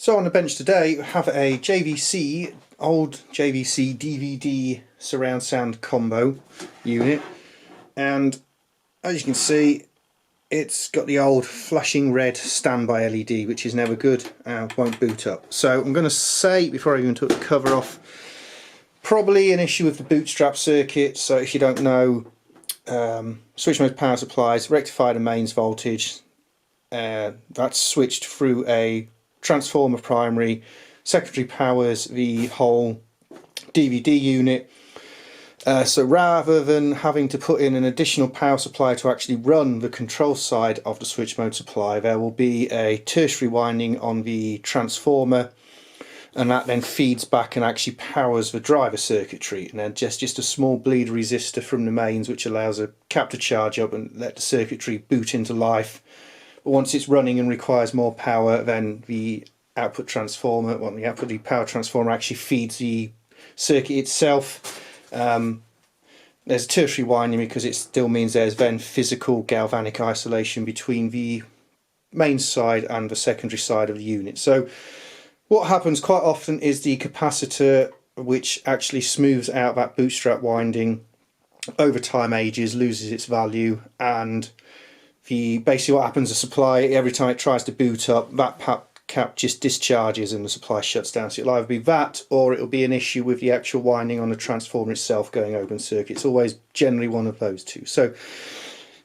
So on the bench today we have a JVC, old JVC DVD surround sound combo unit, and as you can see it's got the old flashing red standby LED, which is never good and won't boot up. So I'm going to say, before I even took the cover off, probably an issue with the bootstrap circuit. So if you don't know, switch mode power supplies, rectify the mains voltage, that's switched through a transformer primary, secondary powers the whole DVD unit. So rather than having to put in an additional power supply to actually run the control side of the switch mode supply, there will be a tertiary winding on the transformer, and that then feeds back and actually powers the driver circuitry, and then just a small bleed resistor from the mains which allows a cap to charge up and let the circuitry boot into life. But once it's running and requires more power, then the output transformer, well, the power transformer actually feeds the circuit itself. There's a tertiary winding because it still means there's then physical galvanic isolation between the main side and the secondary side of the unit. So what happens quite often is the capacitor, which actually smooths out that bootstrap winding, over time ages, loses its value, and basically what happens, the supply, every time it tries to boot up, that cap just discharges and the supply shuts down. So it'll either be that, or it'll be an issue with the actual winding on the transformer itself going open circuit. It's always generally one of those two. So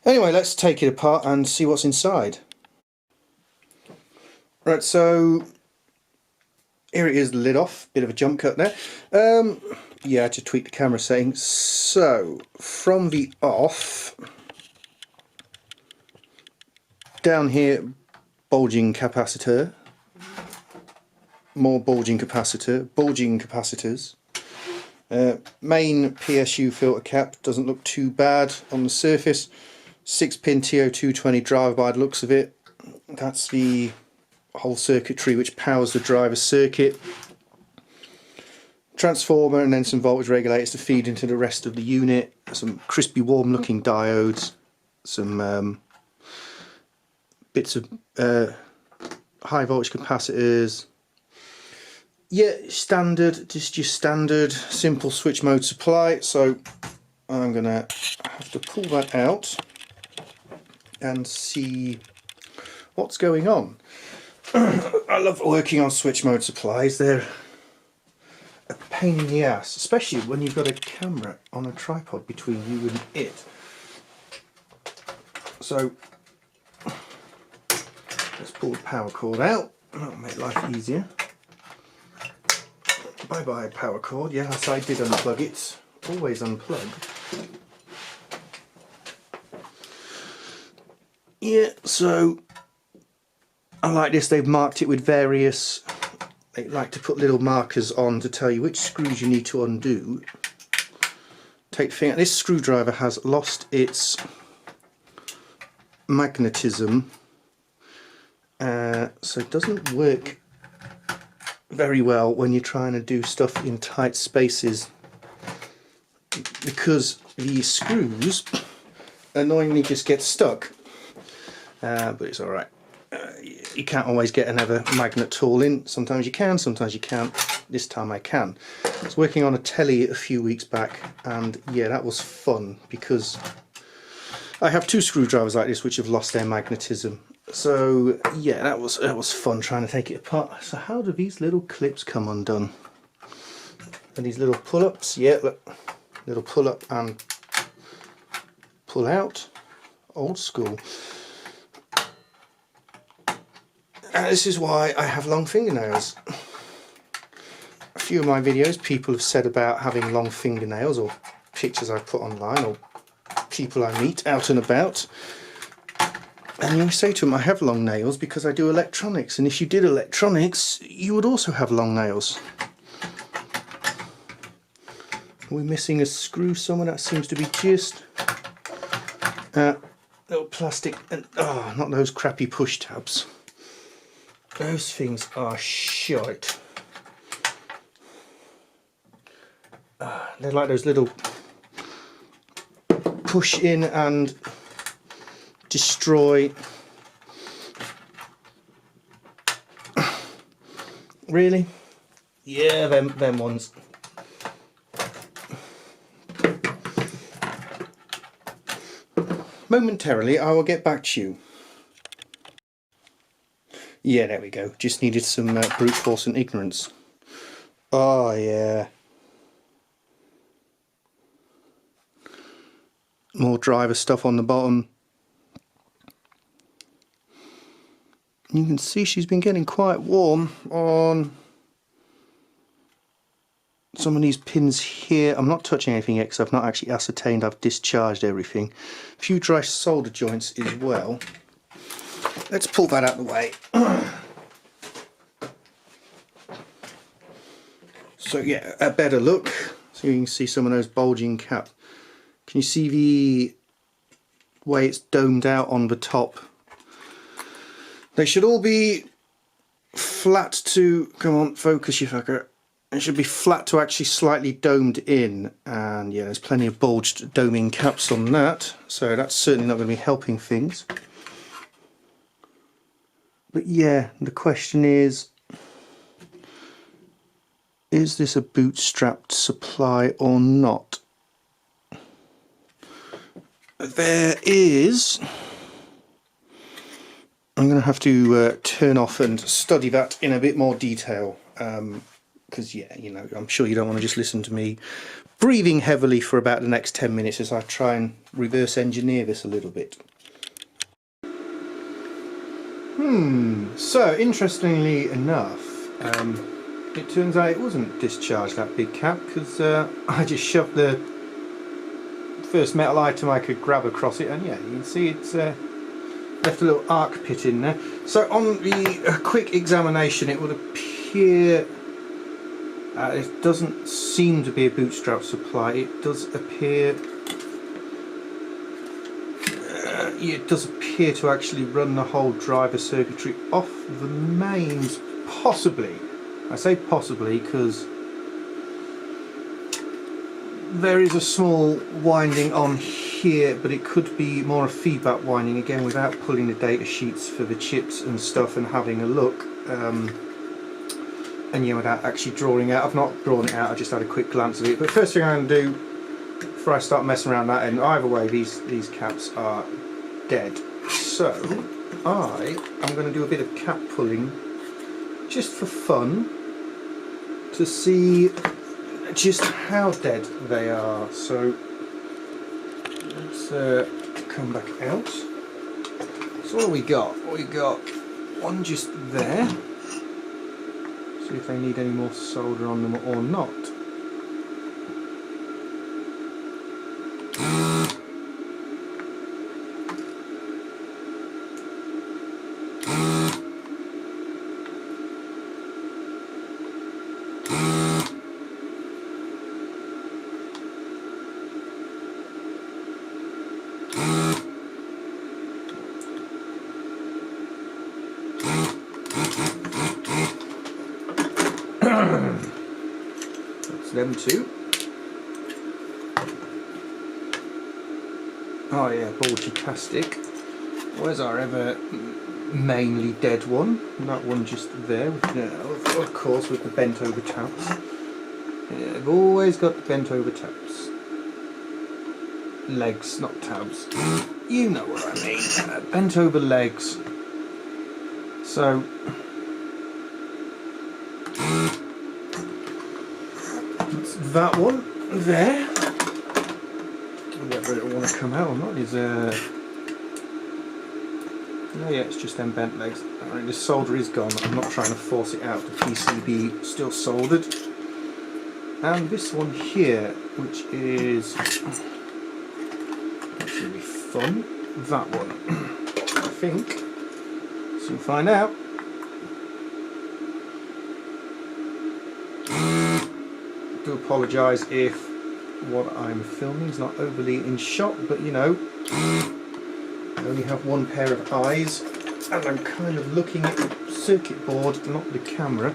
anyway, let's take it apart and see what's inside. Right, so here it is, the lid off, bit of a jump cut there. Yeah, I had to tweak the camera settings. So from the off, down here, bulging capacitor, more bulging capacitor, bulging capacitors. Main PSU filter cap doesn't look too bad on the surface. 6-pin TO220 driver by the looks of it. That's the whole circuitry which powers the driver circuit. Transformer and then some voltage regulators to feed into the rest of the unit. Some crispy warm looking diodes. Some bits of high voltage capacitors. Yeah, standard, just your standard simple switch mode supply. So I'm gonna have to pull that out and see what's going on. I love working on switch mode supplies. They're a pain in the ass, especially when you've got a camera on a tripod between you and it. So let's pull the power cord out. That'll make life easier. Bye bye power cord. Yes, I did unplug it. Always unplug. Yeah, so I like this. They've marked it with various, they like to put little markers on to tell you which screws you need to undo. Take the thing out. This screwdriver has lost its magnetism. So it doesn't work very well when you're trying to do stuff in tight spaces, because the screws annoyingly just get stuck, but it's alright. You can't always get another magnet tool in. Sometimes you can, sometimes you can't. This time I can. I was working on a telly a few weeks back, and yeah, that was fun because I have two screwdrivers like this which have lost their magnetism. So yeah, that was fun trying to take it apart. So how do these little clips come undone? And these little pull-ups, yeah, look, little pull-up and pull out, old school. And this is why I have long fingernails. A few of my videos people have said about having long fingernails, or pictures I put online, or people I meet out and about. And you say to them, I have long nails because I do electronics, and if you did electronics you would also have long nails. We're missing a screw somewhere. That seems to be just little plastic, and oh, not those crappy push tabs. Those things are shite. They're like those little push in and destroy Really? Yeah, them ones. Momentarily, I will get back to you. Yeah, there we go. Just needed some brute force and ignorance. Oh, yeah. More driver stuff on the bottom. You can see she's been getting quite warm on some of these pins here. I'm not touching anything yet because I've not actually ascertained I've discharged everything. A few dry solder joints as well. Let's pull that out of the way. So yeah, a better look. So you can see some of those bulging caps. Can you see the way it's domed out on the top? They should all be flat to, come on, focus you fucker. It should be flat to actually slightly domed in, and yeah, there's plenty of bulged doming caps on that, so that's certainly not going to be helping things. But yeah, the question is this a bootstrapped supply or not? There is... I'm going to have to turn off and study that in a bit more detail, because yeah, you know, I'm sure you don't want to just listen to me breathing heavily for about the next 10 minutes as I try and reverse engineer this a little bit. So interestingly enough, it turns out it wasn't discharged, that big cap, because I just shoved the first metal item I could grab across it, and yeah, you can see it's left a little arc pit in there. So on the quick examination, it would appear it doesn't seem to be a bootstrap supply. It does appear it does appear to actually run the whole driver circuitry off the mains, possibly. I say possibly because there is a small winding on here, but it could be more a feedback winding, again without pulling the data sheets for the chips and stuff and having a look, and yeah, without actually drawing out. I've not drawn it out, I just had a quick glance at it. But first thing I'm going to do before I start messing around that end, either way these caps are dead, so I am going to do a bit of cap pulling just for fun to see just how dead they are. So let's come back out. So what do we got? We got one just there. See if they need any more solder on them or not. That's them two. Oh yeah, bulgy plastic. Where's our ever mainly dead one? That one just there, of course, with the bent over tabs. Yeah, I've always got the bent over tabs. Legs, not tabs. You know what I mean. Bent over legs. So that one there, whether it will want to come out or not is oh yeah, it's just them bent legs. Alright, the solder is gone. I'm not trying to force it out. The PCB still soldered. And this one here, which is, that should be fun, that one, I think. Soon find out. I do apologise if what I'm filming is not overly in shot, but you know, I only have one pair of eyes and I'm kind of looking at the circuit board, not the camera.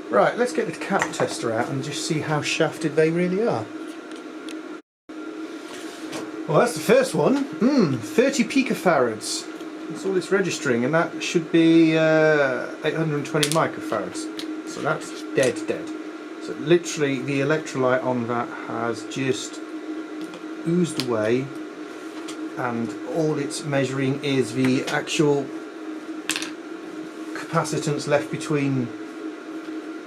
Right, let's get the cap tester out and just see how shafted they really are. Well, that's the first one. 30 picofarads. That's all it's registering, and that should be 820 microfarads. So that's dead. So literally the electrolyte on that has just oozed away, and all it's measuring is the actual capacitance left between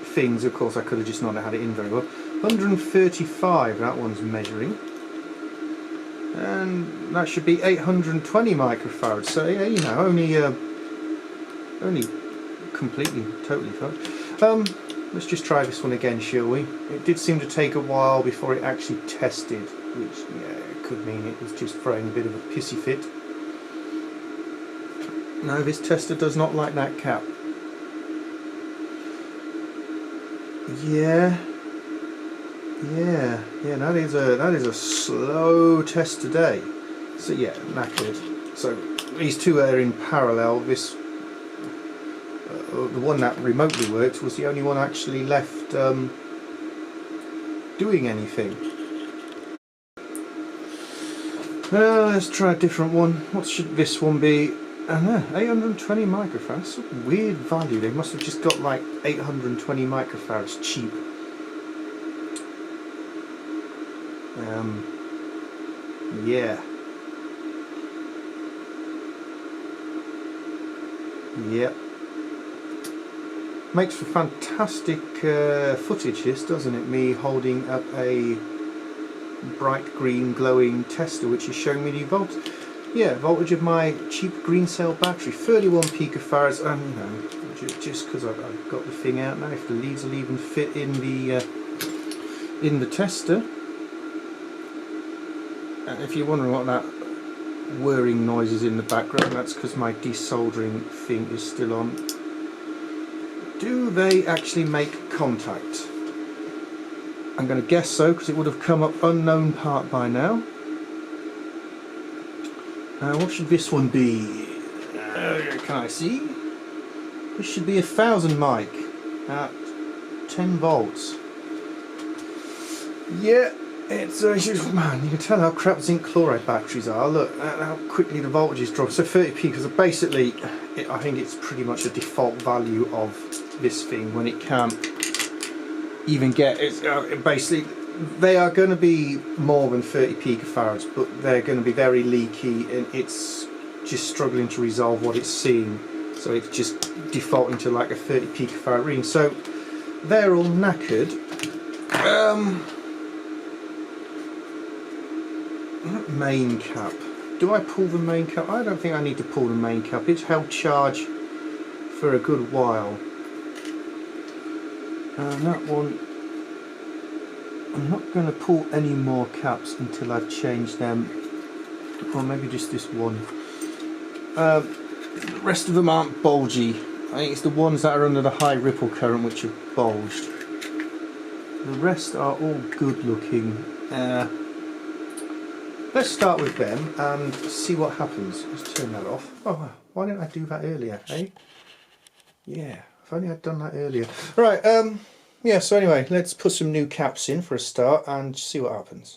things. Of course I could have just not had it in very well. 135 that one's measuring, and that should be 820 microfarads. So yeah, you know, only completely, totally fine. Let's just try this one again, shall we? It did seem to take a while before it actually tested, which yeah, could mean it was just throwing a bit of a pissy fit. No, this tester does not like that cap. Yeah, that is a slow test today. So yeah, knackered. So these two are in parallel. This the one that remotely worked was the only one actually left doing anything. Let's try a different one. What should this one be? 820 microfarads. That's a weird value. They must have just got like 820 microfarads cheap. Yeah. Yep. Makes for fantastic footage, this, doesn't it? Me holding up a bright green glowing tester which is showing me the voltage of my cheap green cell battery, 31 picofarads, and you know, just because I've got the thing out now, if the leads will even fit in the tester. And if you're wondering what that whirring noise is in the background, that's because my desoldering thing is still on. Do they actually make contact? I'm going to guess so, because it would have come up unknown part by now. What should this one be? Can I see? This should be 1000 mic at 10 volts. Yeah, it's man, you can tell how crap zinc chloride batteries are. Look at how quickly the voltages drop. So 30p, because basically I think it's pretty much a default value of this thing when it can't even get it's basically they are going to be more than 30 picofarads, but they're going to be very leaky, and it's just struggling to resolve what it's seeing, so it's just defaulting to like a 30 picofarad reading. So they're all knackered. Main cap. Do I pull the main cap? I don't think I need to pull the main cap. It's held charge for a good while. And that one, I'm not going to pull any more caps until I've changed them, or maybe just this one. The rest of them aren't bulgy. I think it's the ones that are under the high ripple current which are bulged. The rest are all good looking. Let's start with them and see what happens. Let's turn that off. Oh wow, why didn't I do that earlier, eh? Yeah, if only I'd done that earlier. Right, yeah, so anyway, let's put some new caps in for a start and see what happens.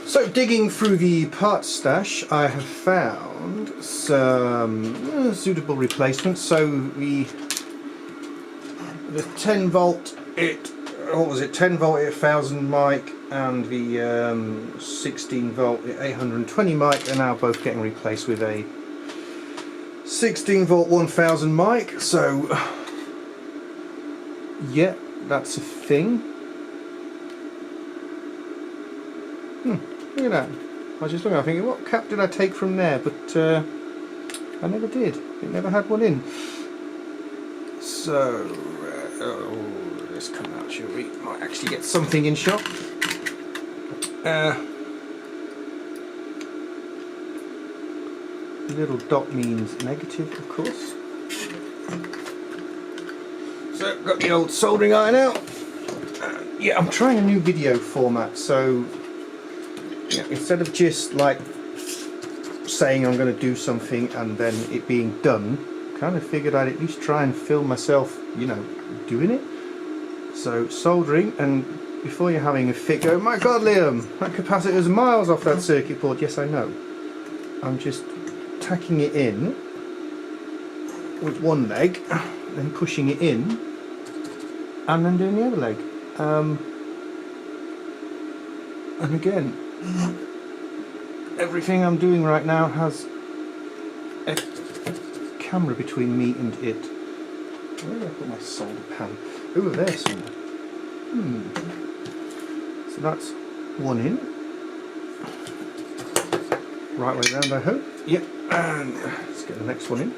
So digging through the parts stash, I have found some suitable replacements. So the 10 volt, what was it, 10 volt at 1000 mic, and the 16 volt at 820 mic are now both getting replaced with a 16 volt 1000 mic. So yeah, that's a thing. Look at that. I was just looking, I was thinking, what cap did I take from there? But I never did. It never had one in. So let's come out, shall we? Might actually get something in shot. The little dot means negative, of course. So got the old soldering iron out. Yeah, I'm trying a new video format, so yeah, instead of just like saying I'm going to do something and then it being done, kind of figured I'd at least try and film myself, you know, doing it. So soldering, and before you're having a fit go, my god Liam, that capacitor's miles off that circuit board. Yes, I know. I'm just tacking it in with one leg, then pushing it in, and then doing the other leg. And again, everything I'm doing right now has a camera between me and it. Where did I put my solder pan? Over there somewhere. So that's one in. Right way round, I hope. Yep, and let's get the next one in,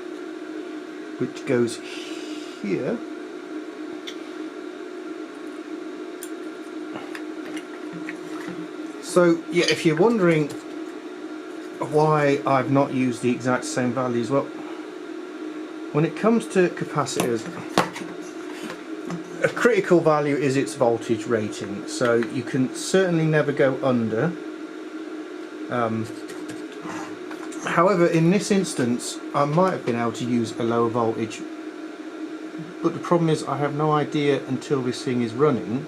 which goes here. So yeah, if you're wondering why I've not used the exact same values, well, when it comes to capacitors, a critical value is its voltage rating, so you can certainly never go under. However, in this instance, I might have been able to use a lower voltage, but the problem is I have no idea until this thing is running,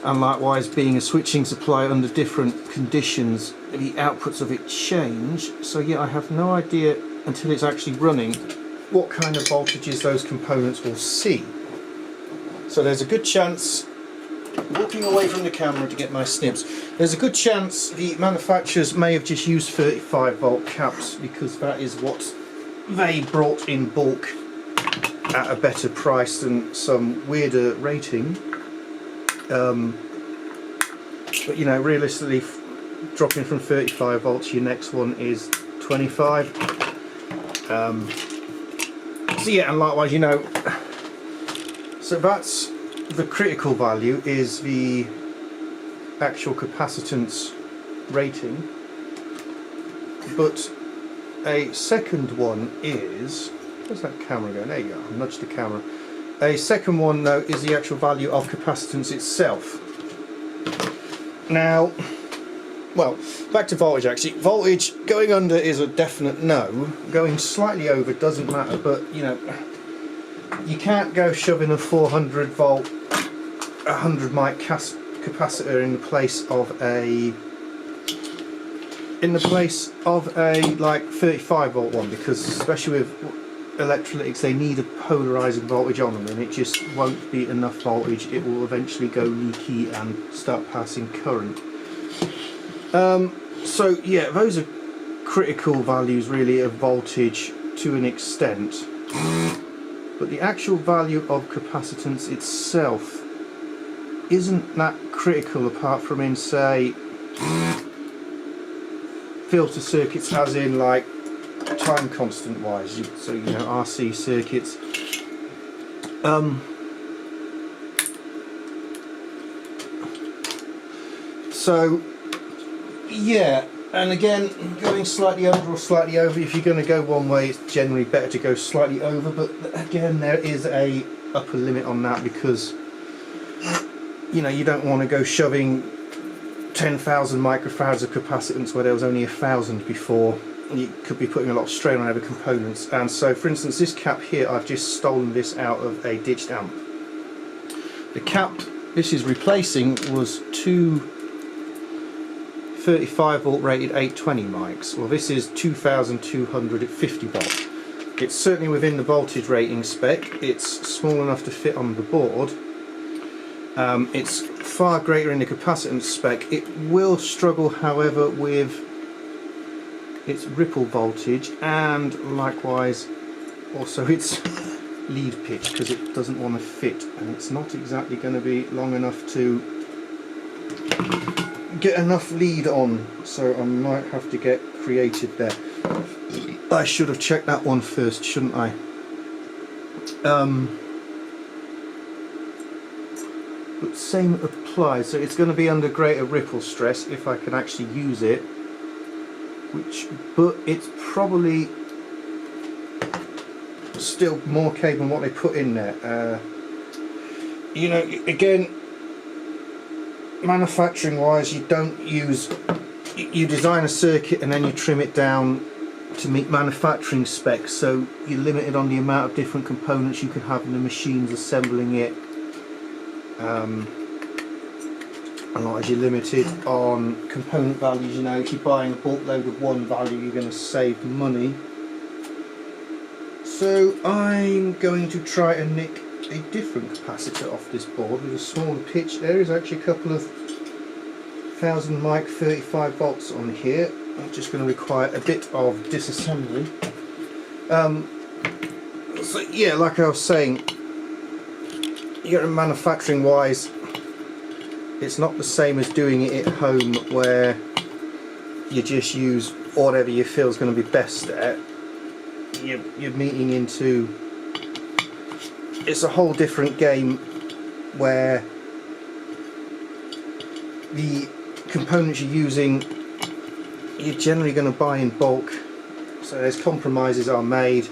and likewise, being a switching supply under different conditions, the outputs of it change. So yeah, I have no idea until it's actually running what kind of voltages those components will see. So there's a good chance, walking away from the camera to get my snips, there's a good chance the manufacturers may have just used 35 volt caps because that is what they brought in bulk at a better price than some weirder rating. But you know, realistically, dropping from 35 volts, your next one is 25. So yeah, and likewise, you know, so that's the critical value, is the actual capacitance rating. But a second one is, where's that camera going? There you go, I nudged the camera. A second one though is the actual value of capacitance itself. Now, well, back to voltage actually. Voltage going under is a definite no. Going slightly over doesn't matter, but you know, you can't go shoving a 400 volt 100 mic capacitor in the place of a like 35 volt one, because especially with electrolytics they need a polarizing voltage on them, and it just won't be enough voltage. It will eventually go leaky and start passing current. So yeah, those are critical values really of voltage to an extent, but the actual value of capacitance itself isn't that critical, apart from in, say, filter circuits, as in like time constant wise, so you know, RC circuits. So yeah, and again, going slightly under or slightly over, if you're going to go one way, it's generally better to go slightly over, but again, there is a upper limit on that, because you know, you don't want to go shoving 10,000 microfarads of capacitance where there was only 1,000 before. You could be putting a lot of strain on other components. And so, for instance, this cap here, I've just stolen this out of a ditched amp. The cap this is replacing was two 35 volt rated 820 mics. Well, this is 2,200 at 50 volt. It's certainly within the voltage rating spec. It's small enough to fit on the board. It's far greater in the capacitance spec. It will struggle, however, with its ripple voltage, and likewise also its lead pitch, because it doesn't want to fit, and it's not exactly going to be long enough to get enough lead on, so I might have to get creative there. I should have checked that one first, shouldn't I? But same applies, so it's going to be under greater ripple stress if I can actually use it, but it's probably still more cable than what they put in there. You know, again, manufacturing wise, you design a circuit and then you trim it down to meet manufacturing specs, so you're limited on the amount of different components you can have in the machines assembling it. and like you're limited on component values. You know, if you're buying a bulk load of one value, you're going to save money. So I'm going to try and nick a different capacitor off this board with a smaller pitch. There is actually a couple of 1000 mic 35 volts on here. I'm just going to require a bit of disassembly. So yeah, like I was saying, you're manufacturing wise, it's not the same as doing it at home where you just use whatever you feel is going to be best at. You're meeting into, it's a whole different game where the components you're using you're generally going to buy in bulk, so there's compromises are made,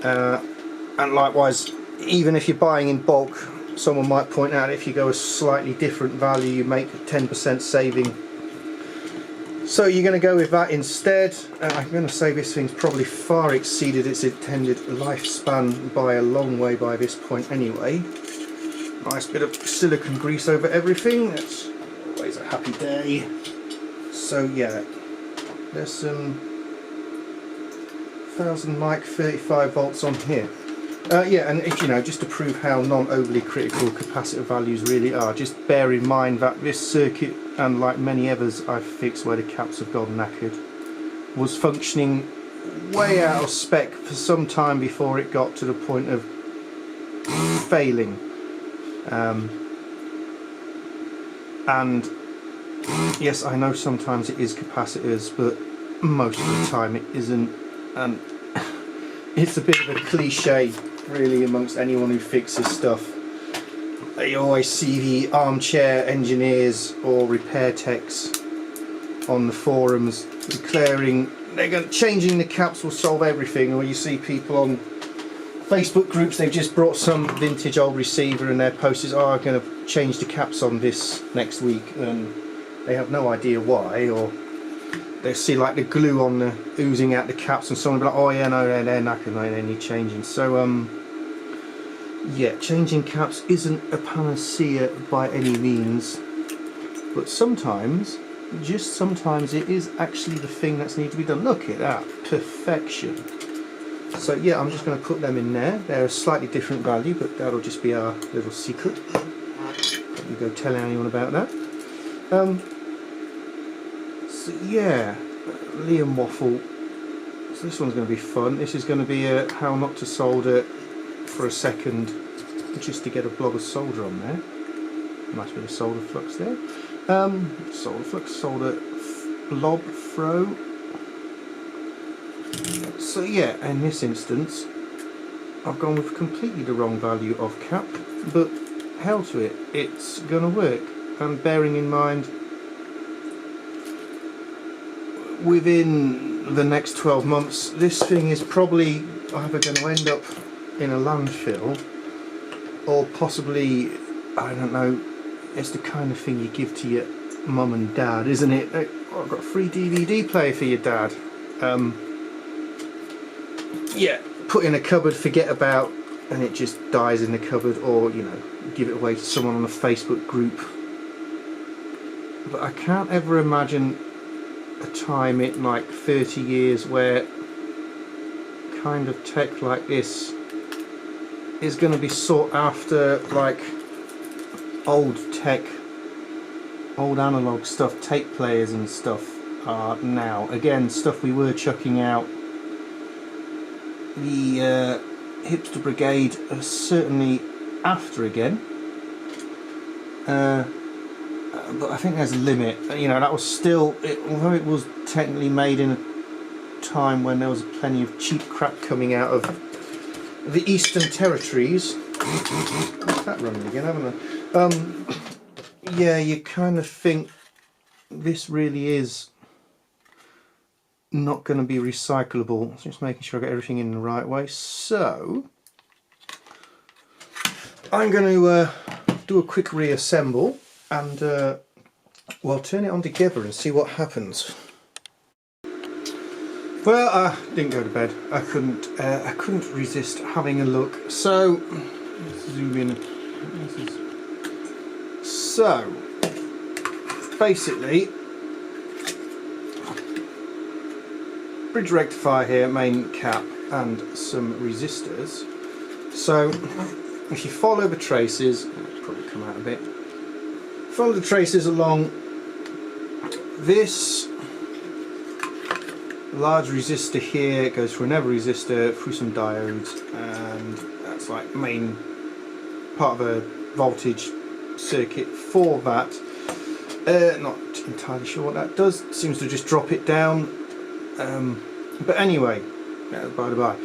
and likewise even if you're buying in bulk, someone might point out if you go a slightly different value you make a 10% saving. So you're going to go with that instead. I'm going to say this thing's probably far exceeded its intended lifespan by a long way by this point anyway. Nice bit of silicone grease over everything, that's always a happy day. So yeah, there's some 1000 mic 35 volts on here. Yeah, and if you know, just to prove how non-overly critical capacitor values really are, just bear in mind that this circuit, and like many others I've fixed where the caps have gone knackered, was functioning way out of spec for some time before it got to the point of failing. And yes, I know sometimes it is capacitors, but most of the time it isn't, and it's a bit of a cliche really amongst anyone who fixes stuff. You always see the armchair engineers or repair techs on the forums declaring changing the caps will solve everything, or you see people on Facebook groups, they've just brought some vintage old receiver and their post is, oh, I'm going to change the caps on this next week, and they have no idea why, or they see like the glue on the oozing out the caps and someone will be like, oh yeah, no, they're knackered, they need changing. So yeah, changing caps isn't a panacea by any means, but sometimes, just sometimes, it is actually the thing that's needed to be done. Look at that, perfection. So yeah, I'm just going to put them in there. They're a slightly different value, but that'll just be our little secret. Don't you go telling anyone about that. So yeah, Liam Waffle. So this one's going to be fun. This is going to be a how not to solder for a second, just to get a blob of solder on there. Nice bit of solder flux there. Solder flux, solder blob throw. So yeah, in this instance, I've gone with completely the wrong value of cap, but hell to it, it's going to work. And bearing in mind, within the next 12 months, this thing is probably either going to end up in a landfill, or possibly, I don't know, it's the kind of thing you give to your mum and dad, isn't it? Oh, I've got a free DVD player for your dad. Yeah, put in a cupboard, forget about, and it just dies in the cupboard, or you know, give it away to someone on a Facebook group. But I can't ever imagine a time in like 30 years where kind of tech like this is going to be sought after like old tech, old analog stuff, tape players and stuff are now. Again, stuff we were chucking out. The hipster brigade are certainly after again, but I think there's a limit. You know, that was still, although it was technically made in a time when there was plenty of cheap crap coming out of the Eastern Territories. What's that running again, haven't I? Yeah, you kind of think this really is not going to be recyclable. Just making sure I get everything in the right way. So I'm going to do a quick reassemble and well, turn it on together and see what happens. Well, I didn't go to bed. I couldn't resist having a look. So let's zoom in. So basically bridge rectifier here, main cap, and some resistors. So if you follow the traces, it'll probably come out a bit. Follow the traces along this large resistor here. It goes through another resistor, through some diodes, and that's like main part of a voltage circuit for that. Not entirely sure what that does. Seems to just drop it down. But anyway, by the by,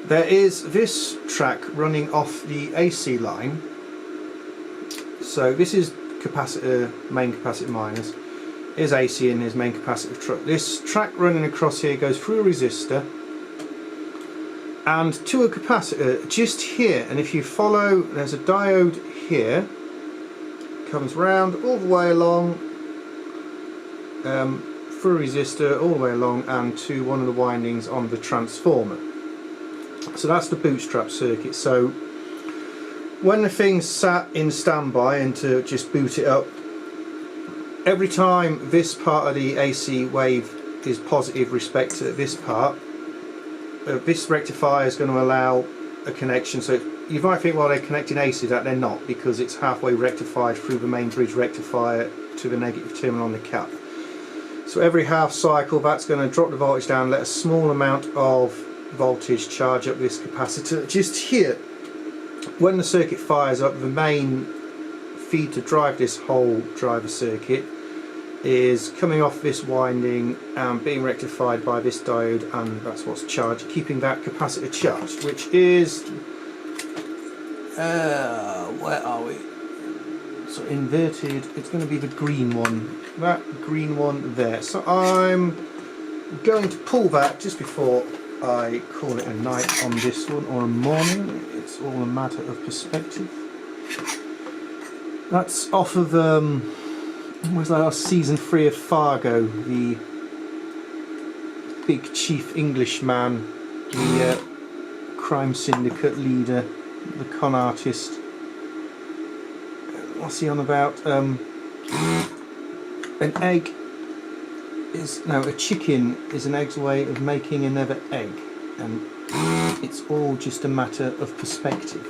there is this track running off the AC line. So this is capacitor, main capacitor minus. Here's AC and here's main capacitor truck. This track running across here goes through a resistor and to a capacitor just here. And if you follow, there's a diode here, comes round all the way along, through a resistor all the way along and to one of the windings on the transformer. So that's the bootstrap circuit. So when the thing's sat in standby and to just boot it up, every time this part of the AC wave is positive respect to this part, this rectifier is going to allow a connection. So you might think, well, they're connecting AC, that they're not, because it's halfway rectified through the main bridge rectifier to the negative terminal on the cap. So every half cycle that's going to drop the voltage down, let a small amount of voltage charge up this capacitor just here. When the circuit fires up, the main feed to drive this whole driver circuit is coming off this winding and being rectified by this diode, and that's what's charged, keeping that capacitor charged, which is where are we? So inverted, it's going to be the green one, that green one there. So I'm going to pull that just before I call it a night on this one, or a morning. It's all a matter of perspective. That's off of was that, season 3 of Fargo, the big chief Englishman, the crime syndicate leader, the con artist. What's he on about? An egg is, no, a chicken is an egg's way of making another egg, and it's all just a matter of perspective.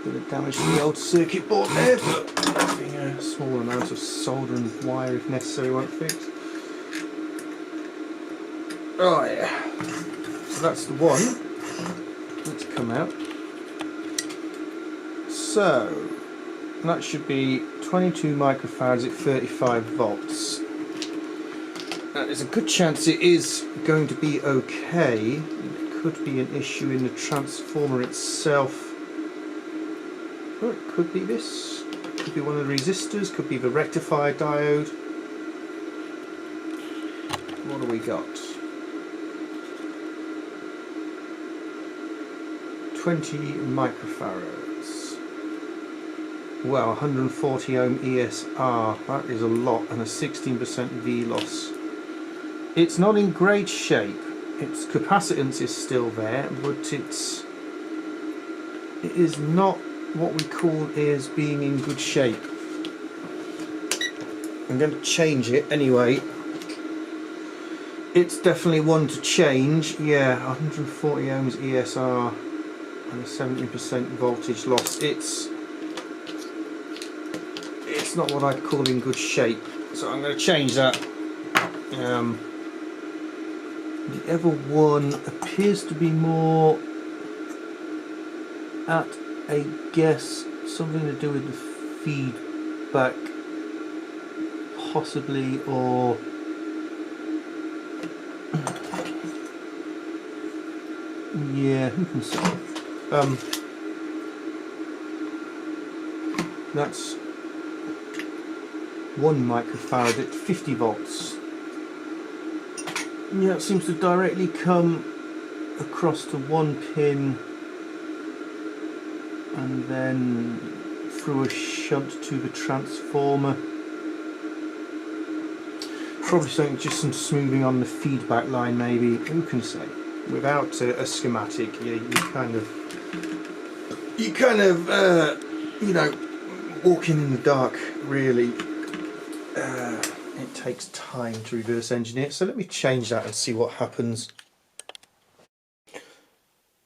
Bit of damage to the old circuit board there, but having a small amount of solder and wire if necessary won't fix. Oh yeah, so that's the one that's come out. So that should be 22 microfarads at 35 volts. Now, there's a good chance it is going to be okay. It could be an issue in the transformer itself. Or it could be this, could be one of the resistors, could be the rectifier diode. What do we got? 20 microfarads. Well, 140 ohm ESR, that is a lot, and a 16% V loss. It's not in great shape. Its capacitance is still there, but it is not what we call is being in good shape. I'm going to change it anyway. It's definitely one to change. Yeah, 140 ohms ESR and a 70% voltage loss. It's not what I'd call in good shape, so I'm going to change that. The other one appears to be more at, I guess, something to do with the feedback, possibly, or yeah, who can say? That's 1 microfarad at 50 volts. Yeah, it seems to directly come across to one pin and then through a shunt to the transformer. Probably something, just some smoothing on the feedback line maybe, who can say? Without a schematic, you kind of you know, walking in the dark really, it takes time to reverse engineer. So let me change that and see what happens.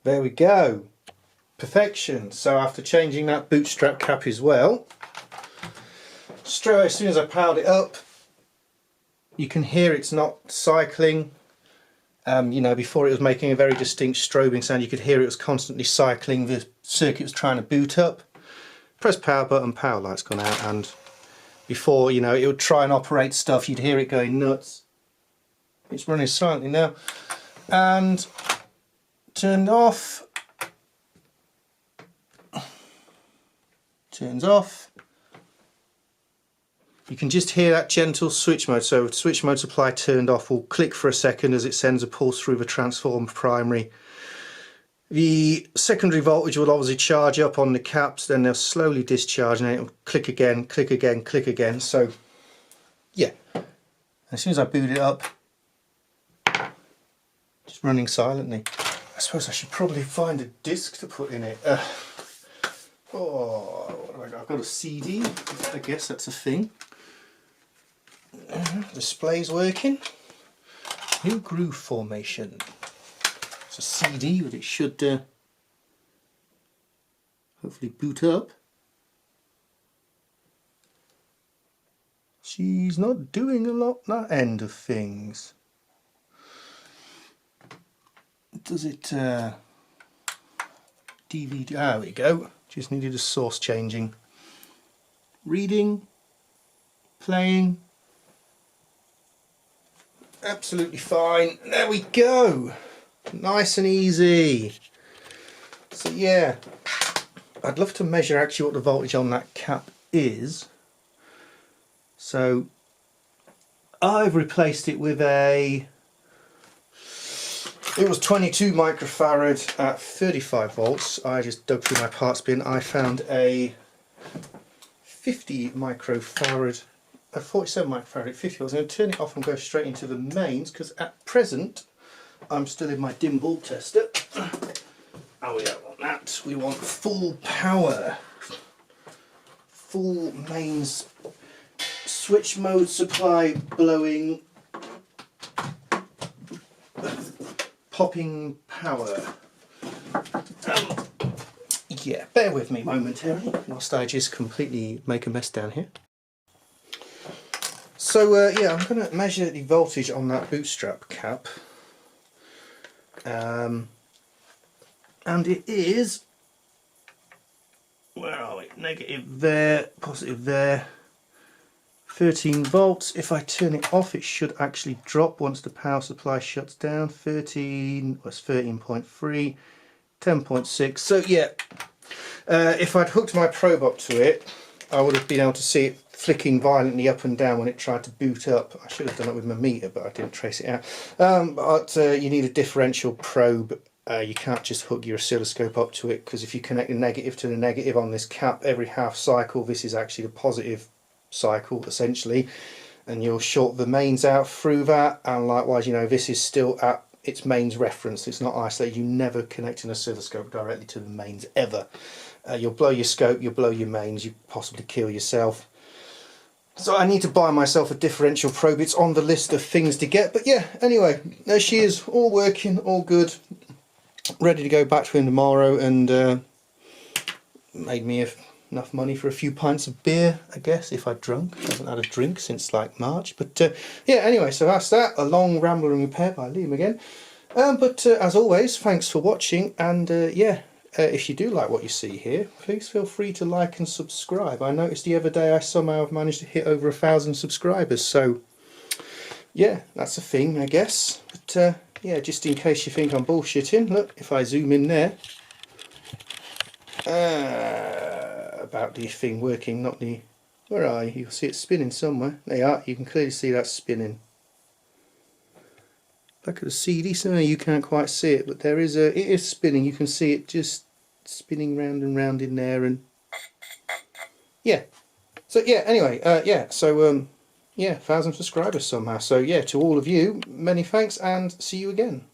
There we go. Perfection. So after changing that bootstrap cap as well, straight away as soon as I powered it up, you can hear it's not cycling. You know, before it was making a very distinct strobing sound, you could hear it was constantly cycling, the circuit was trying to boot up. Press power button, power light's gone out, and before, you know, it would try and operate stuff, you'd hear it going nuts. It's running silently now. And turned off. Turns off. You can just hear that gentle switch mode. So switch mode supply turned off will click for a second as it sends a pulse through the transformer primary. The secondary voltage will obviously charge up on the caps, then they'll slowly discharge and then it'll click again, click again, click again. So yeah, as soon as I boot it up, just running silently. I suppose I should probably find a disc to put in it. Oh, I've got a CD, I guess that's a thing. Display's working. New groove formation. It's a CD, but it should hopefully boot up. She's not doing a lot that end of things. Does it DVD? There we go. Just needed a source changing. Reading, playing. Absolutely fine. There we go. Nice and easy. So yeah, I'd love to measure actually what the voltage on that cap is. So I've replaced it with it was 22 microfarad at 35 volts. I just dug through my parts bin. I found a 50 microfarad, a 47 microfarad at 50 volts. I'm going to turn it off and go straight into the mains because at present I'm still in my dim bulb tester. Oh, we don't want that. We want full power. Full mains switch mode supply blowing. Popping power. Yeah, bear with me momentarily whilst I just completely make a mess down here. So yeah, I'm going to measure the voltage on that bootstrap cap. And it is, where are we? Negative there, positive there. 13 volts. If I turn it off, it should actually drop once the power supply shuts down. 13 was 13.3, 10.6. So yeah, if I'd hooked my probe up to it, I would have been able to see it flicking violently up and down when it tried to boot up. I should have done it with my meter, but I didn't trace it out. But you need a differential probe. You can't just hook your oscilloscope up to it, because if you connect the negative to the negative on this cap every half cycle, this is actually the positive cycle essentially, and you'll short the mains out through that. And likewise, you know, this is still at its mains reference, it's not isolated. You never connect an oscilloscope directly to the mains ever. You'll blow your scope, you'll blow your mains, you possibly kill yourself. So I need to buy myself a differential probe. It's on the list of things to get. But yeah, anyway, there she is, all working, all good, ready to go back to him tomorrow, and made me enough money for a few pints of beer, I guess, if I'd drunk. I haven't had a drink since like March. But yeah, anyway, so that's that. A long rambling repair by Liam again. But as always, thanks for watching, and yeah, if you do like what you see here, please feel free to like and subscribe. I noticed the other day I somehow have managed to hit over 1,000 subscribers, so yeah, that's a thing, I guess. But yeah, just in case you think I'm bullshitting, look, if I zoom in there, about the thing working, not the, where are you? You'll see it spinning somewhere. There you are, you can clearly see that spinning. Back at the CD, so you can't quite see it, but there is it is spinning. You can see it just spinning round and round in there, and yeah. So yeah, anyway, yeah, so yeah, 1,000 subscribers somehow. So yeah, to all of you, many thanks, and see you again.